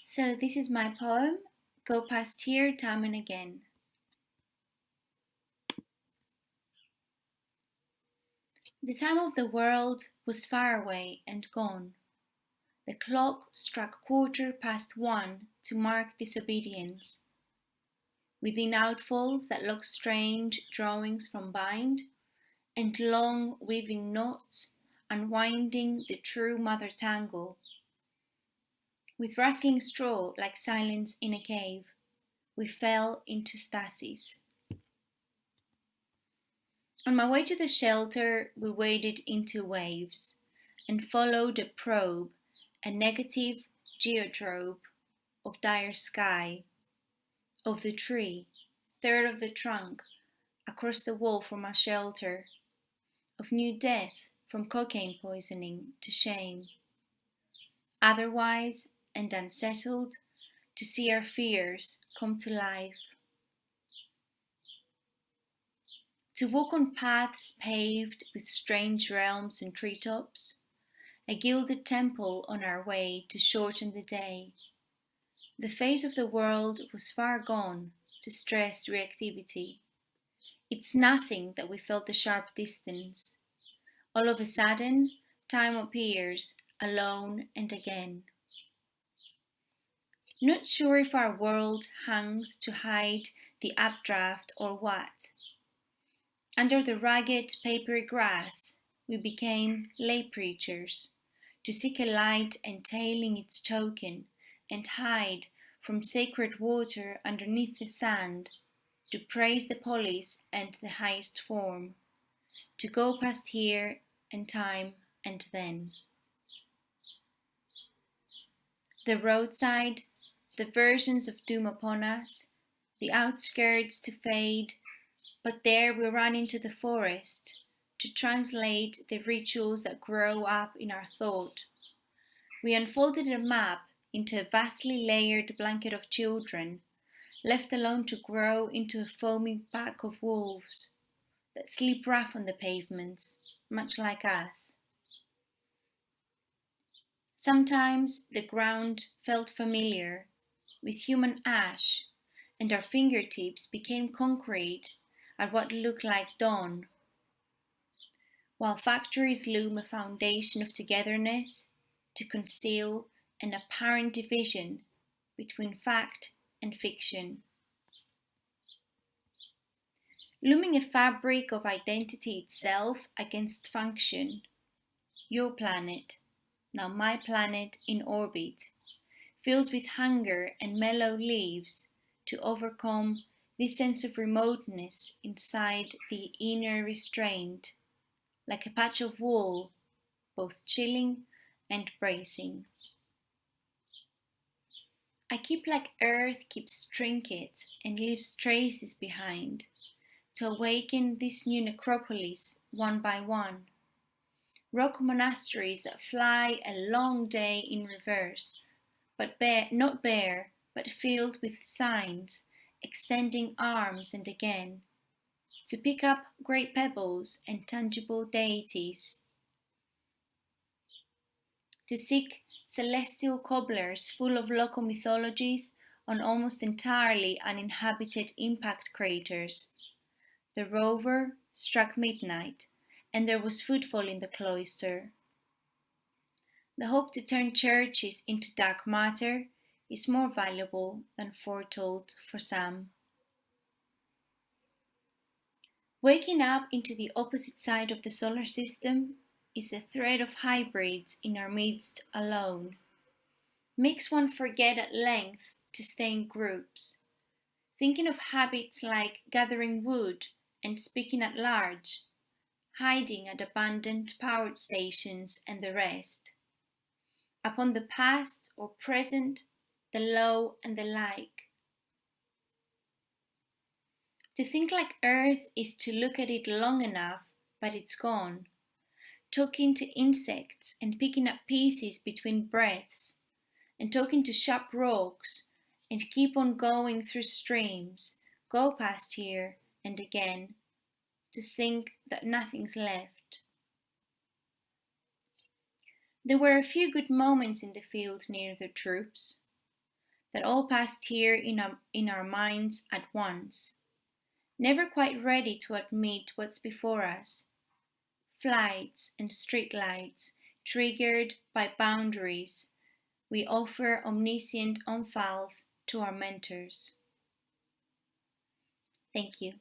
So this is my poem, Go Past Here Time and Again. The time of the world was far away and gone. The clock struck 1:15 to mark disobedience. Within outfalls that look strange drawings from bind, and long weaving knots, unwinding the true mother tangle. With rustling straw like silence in a cave, we fell into stasis. On my way to the shelter, we waded into waves and followed a probe, a negative geotrope of dire sky, of the tree, third of the trunk, across the wall from our shelter, of new death from cocaine poisoning to shame. Otherwise and unsettled, to see our fears come to life. To walk on paths paved with strange realms and treetops, a gilded temple on our way to shorten the day. The face of the world was far gone to stress reactivity. It's nothing that we felt the sharp distance. All of a sudden, time appears alone and again. Not sure if our world hangs to hide the updraft or what. Under the ragged papery grass, we became lay preachers, to seek a light entailing its token and hide from sacred water underneath the sand, to praise the police and the highest form, to go past here and time and then. The roadside, the versions of doom upon us, the outskirts to fade, but there we ran into the forest to translate the rituals that grow up in our thought. We unfolded a map into a vastly layered blanket of children, left alone to grow into a foaming pack of wolves that sleep rough on the pavements, much like us. Sometimes the ground felt familiar, with human ash, and our fingertips became concrete at what looked like dawn. While factories loom a foundation of togetherness to conceal an apparent division between fact and fiction. Looming a fabric of identity itself against function. Your planet, now my planet in orbit, fills with hunger and mellow leaves to overcome this sense of remoteness inside the inner restraint, like a patch of wool, both chilling and bracing. I keep like earth keeps trinkets and leaves traces behind, to awaken this new necropolis one by one. Rock monasteries that fly a long day in reverse, but not bare, but filled with signs, extending arms and again, to pick up great pebbles and tangible deities, to seek celestial cobblers full of local mythologies on almost entirely uninhabited impact craters. The rover struck midnight, and there was footfall in the cloister. The hope to turn churches into dark matter is more valuable than foretold for some. Waking up into the opposite side of the solar system is a thread of hybrids in our midst alone. Makes one forget at length to stay in groups, thinking of habits like gathering wood and speaking at large, hiding at abandoned power stations and the rest. Upon the past or present, the low and the like. To think like Earth is to look at it long enough, but it's gone. Talking to insects and picking up pieces between breaths, and talking to sharp rocks, and keep on going through streams, go past here and again, to think that nothing's left. There were a few good moments in the field near the troops. that all passed here in our minds at once, never quite ready to admit what's before us. Flights and streetlights triggered by boundaries, we offer omniscient unfalls to our mentors. Thank you.